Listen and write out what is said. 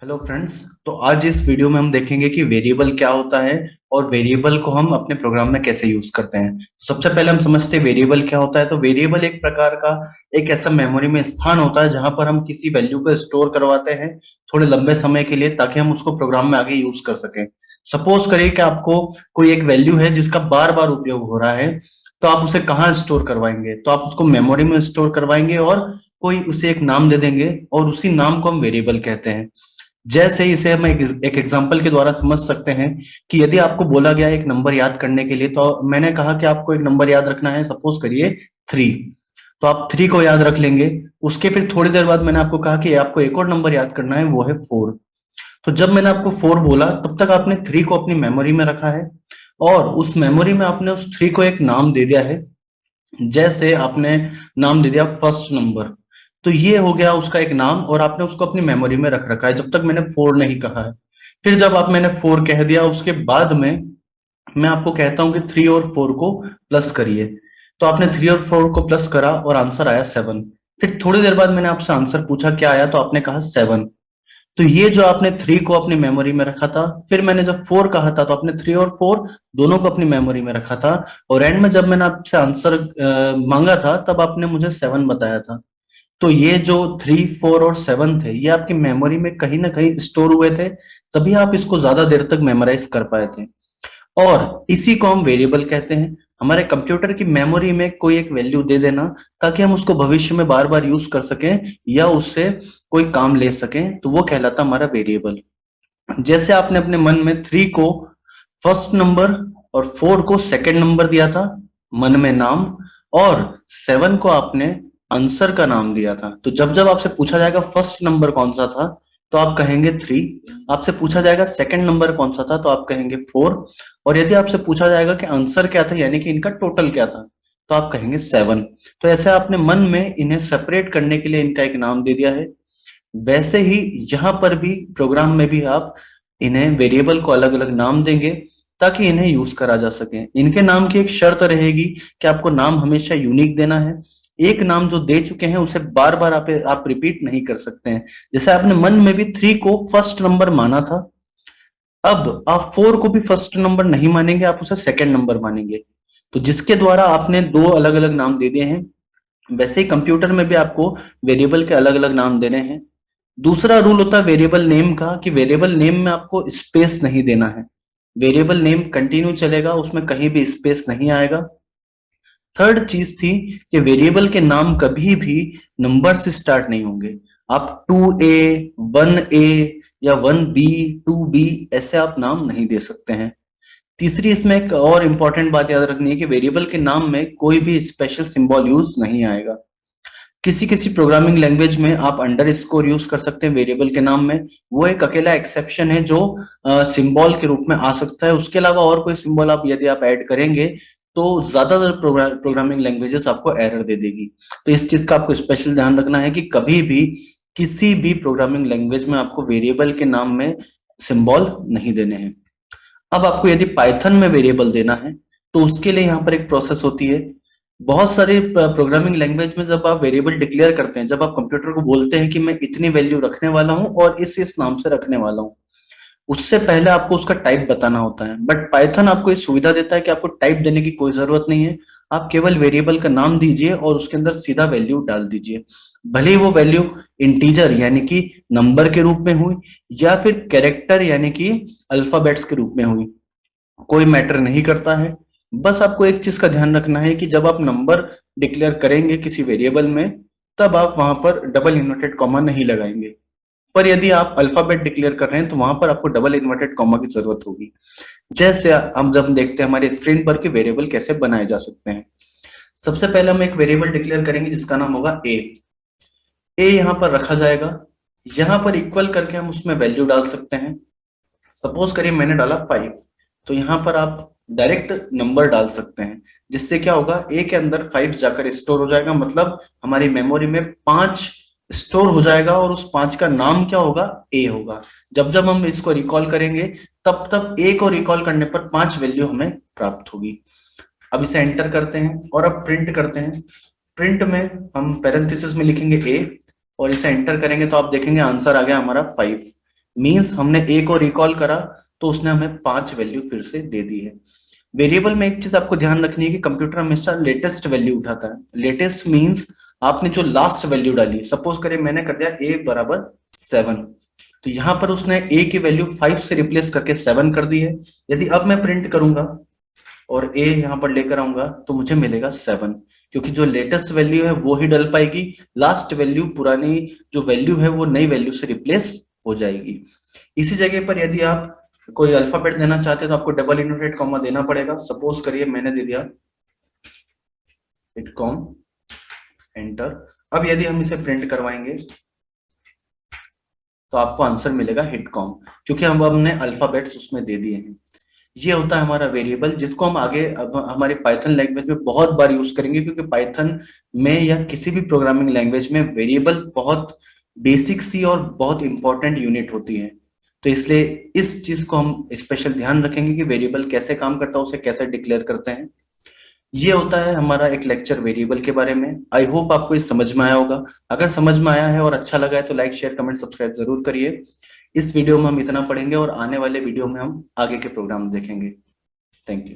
Hello friends. तो आज इस वीडियो में हम देखेंगे कि वेरिएबल क्या होता है और वेरिएबल को हम अपने प्रोग्राम में कैसे यूज करते हैं। सबसे पहले हम समझते हैं वेरिएबल क्या होता है। तो वेरिएबल एक प्रकार का एक ऐसा मेमोरी में स्थान होता है जहां पर हम किसी वैल्यू को स्टोर करवाते हैं थोड़े लंबे समय के लिए, ताकि हम उसको प्रोग्राम में आगे यूज कर सकें। सपोज करिए कि आपको कोई एक वैल्यू है जिसका बार बार उपयोग हो रहा है, तो आप उसे कहाँ स्टोर करवाएंगे? तो आप उसको मेमोरी में स्टोर करवाएंगे और कोई उसे एक नाम दे देंगे और उसी नाम को हम वेरिएबल कहते हैं। जैसे इसे हम एक एग्जांपल के द्वारा समझ सकते हैं कि यदि आपको बोला गया एक नंबर याद करने के लिए, तो मैंने कहा कि आपको एक नंबर याद रखना है, सपोज करिए 3। तो आप 3 को याद रख लेंगे। उसके फिर थोड़ी देर बाद मैंने आपको कहा कि आपको एक और नंबर याद करना है, वो है 4। तो जब मैंने आपको 4 बोला तब तक आपने 3 को अपनी मेमोरी में रखा है और उस मेमोरी में आपने उस 3 को एक नाम दे दिया है। जैसे आपने नाम दे दिया फर्स्ट नंबर, तो ये हो गया उसका एक नाम और आपने उसको अपनी मेमोरी में रख रखा है जब तक मैंने 4 नहीं कहा है। फिर जब आप मैंने 4 कह दिया, उसके बाद में मैं आपको कहता हूं कि 3 और 4 को प्लस करिए। तो आपने 3 और 4 को प्लस करा और आंसर आया 7। फिर थोड़ी देर बाद मैंने आपसे आंसर पूछा क्या आया, तो आपने कहा 7। तो ये जो आपने 3 को अपनी मेमोरी में रखा था, फिर मैंने जब 4 कहा था तो आपने 3 और 4 दोनों को अपनी मेमोरी में रखा था, और एंड में जब मैंने आपसे आंसर मांगा था तब आपने मुझे 7 बताया था। तो ये जो 3, 4 और 7 थे, ये आपकी मेमोरी में कहीं ना कहीं स्टोर हुए थे, तभी आप इसको ज्यादा देर तक मेमोराइज कर पाए थे। और इसी को हम वेरिएबल कहते हैं। हमारे कंप्यूटर की मेमोरी में कोई एक वैल्यू दे देना ताकि हम उसको भविष्य में बार बार यूज कर सकें या उससे कोई काम ले सकें, तो वो कहलाता हमारा वेरिएबल। जैसे आपने अपने मन में 3 को फर्स्ट नंबर और 4 को सेकंड नंबर दिया था मन में नाम, और 7 को आपने आंसर का नाम दिया था। तो जब जब आपसे पूछा जाएगा फर्स्ट नंबर कौन सा था, तो आप कहेंगे 3। आपसे पूछा जाएगा सेकंड नंबर कौन सा था, तो आप कहेंगे 4। और यदि आपसे पूछा जाएगा कि आंसर क्या था, यानी कि इनका टोटल क्या था, तो आप कहेंगे 7। तो ऐसे आपने मन में इन्हें सेपरेट करने के लिए इनका एक नाम दे दिया है। वैसे ही यहाँ पर भी प्रोग्राम में भी आप इन्हें वेरिएबल को अलग अलग नाम देंगे ताकि इन्हें यूज करा जा सके। इनके नाम की एक शर्त रहेगी कि आपको नाम हमेशा यूनिक देना है। एक नाम जो दे चुके हैं उसे बार बार आप रिपीट नहीं कर सकते हैं। जैसे आपने मन में भी 3 को फर्स्ट नंबर माना था, अब आप 4 को भी फर्स्ट नंबर नहीं मानेंगे, आप उसे सेकंड नंबर मानेंगे। तो जिसके द्वारा आपने दो अलग अलग नाम दे दिए हैं, वैसे ही कंप्यूटर में भी आपको वेरिएबल के अलग अलग नाम देने हैं। दूसरा रूल होता है वेरिएबल नेम का, कि वेरिएबल नेम में आपको स्पेस नहीं देना है। वेरिएबल नेम कंटिन्यू चलेगा, उसमें कहीं भी स्पेस नहीं आएगा। थर्ड चीज थी कि वेरिएबल के नाम कभी भी नंबर से स्टार्ट नहीं होंगे। आप 2A, 1A या 1B, 2B ऐसे आप नाम नहीं दे सकते हैं। तीसरी इसमें एक और इंपॉर्टेंट बात याद रखनी है कि वेरिएबल के नाम में कोई भी स्पेशल सिंबल यूज नहीं आएगा। किसी किसी प्रोग्रामिंग लैंग्वेज में आप अंडर स्कोर यूज कर सकते हैं वेरिएबल के नाम में। वो एक अकेला एक्सेप्शन है जो सिंबल के रूप में आ सकता है। उसके अलावा और कोई सिंबल आप यदि आप ऐड करेंगे तो ज्यादातर प्रोग्रामिंग लैंग्वेजेस आपको एरर दे देगी। तो इस चीज का आपको स्पेशल ध्यान रखना है कि कभी भी किसी भी प्रोग्रामिंग लैंग्वेज में आपको वेरिएबल के नाम में सिंबल नहीं देने हैं। अब आपको यदि पाइथन में वेरिएबल देना है तो उसके लिए यहाँ पर एक प्रोसेस होती है। बहुत सारे प्रोग्रामिंग लैंग्वेज में जब आप वेरिएबल डिक्लेयर करते हैं, जब आप कंप्यूटर को बोलते हैं कि मैं इतनी वैल्यू रखने वाला हूं और इस नाम से रखने वाला हूं, उससे पहले आपको उसका टाइप बताना होता है। बट पाइथन आपको इस सुविधा देता है कि आपको टाइप देने की कोई जरूरत नहीं है। आप केवल वेरिएबल का नाम दीजिए और उसके अंदर सीधा वैल्यू डाल दीजिए। भले ही वो वैल्यू इंटीजर यानी कि नंबर के रूप में हुई या फिर कैरेक्टर यानी कि अल्फाबेट्स के रूप में हुई, कोई मैटर नहीं करता है। बस आपको एक चीज का ध्यान रखना है कि जब आप नंबर डिक्लेयर करेंगे किसी वेरिएबल में, तब आप वहां पर डबल इन्वर्टेड कॉमा नहीं लगाएंगे। पर यदि आप अल्फाबेट डिक्लेयर कर रहे हैं तो वहां पर आपको डबल इन्वर्टेड कॉमा की जरूरत होगी। जैसे हम जब देखते हैं हमारे स्क्रीन पर कि वेरिएबल कैसे बनाए जा सकते हैं। सबसे पहले हम एक वेरिएबल डिक्लेयर करेंगे जिसका नाम होगा ए। ए यहाँ पर रखा जाएगा। यहाँ पर इक्वल करके हम उसमें वैल्यू डाल सकते हैं। सपोज करिए मैंने डाला 5, तो यहाँ पर आप डायरेक्ट नंबर डाल सकते हैं, जिससे क्या होगा, ए के अंदर 5 जाकर स्टोर हो जाएगा। मतलब हमारी मेमोरी में 5 स्टोर हो जाएगा और उस 5 का नाम क्या होगा, ए होगा। जब जब हम इसको रिकॉल करेंगे तब तब ए को रिकॉल करने पर 5 वैल्यू हमें प्राप्त होगी। अब इसे एंटर करते हैं और अब प्रिंट करते हैं। प्रिंट में हम पैरेंथेसिस में लिखेंगे ए और इसे एंटर करेंगे तो आप देखेंगे आंसर आ गया हमारा 5। मींस हमने ए को रिकॉल करा तो उसने हमें 5 वैल्यू फिर से दे दी है। वेरिएबल में एक चीज आपको ध्यान रखनी है कि कंप्यूटर हमेशा लेटेस्ट वैल्यू उठाता है। लेटेस्ट मींस आपने जो लास्ट वैल्यू डाली, सपोज करिए मैंने कर दिया a बराबर 7, तो यहां पर उसने a की वैल्यू 5 से रिप्लेस करके 7 कर दी है। यदि अब मैं प्रिंट करूंगा और a यहां पर लेकर आऊंगा तो मुझे मिलेगा 7, क्योंकि जो लेटेस्ट वैल्यू है वो ही डल पाएगी, लास्ट वैल्यू पुरानी जो वैल्यू है वो नई वैल्यू से रिप्लेस हो जाएगी। इसी जगह पर यदि आप कोई अल्फाबेट देना चाहते हैं तो आपको डबल इनवर्टेड कॉमा देना पड़ेगा। सपोज करिए मैंने दे दिया इटकॉम, एंटर। अब यदि हम इसे प्रिंट करवाएंगे तो आपको आंसर मिलेगा हिटकॉम, क्योंकि हम हमने अल्फाबेट्स उसमें दे दिए हैं। ये होता है हमारा वेरिएबल, जिसको हम आगे अब हमारे पाइथन लैंग्वेज में बहुत बार यूज करेंगे, क्योंकि पाइथन में या किसी भी प्रोग्रामिंग लैंग्वेज में वेरिएबल बहुत बेसिक सी और बहुत इंपॉर्टेंट यूनिट होती है। तो इसलिए इस चीज को हम स्पेशल ध्यान रखेंगे कि वेरिएबल कैसे काम करता है, उसे कैसे डिक्लेयर करते हैं। ये होता है हमारा एक लेक्चर वेरिएबल के बारे में। आई होप आपको ये समझ में आया होगा। अगर समझ में आया है और अच्छा लगा है तो लाइक शेयर कमेंट सब्सक्राइब जरूर करिए। इस वीडियो में हम इतना पढ़ेंगे और आने वाले वीडियो में हम आगे के प्रोग्राम देखेंगे। Thank you.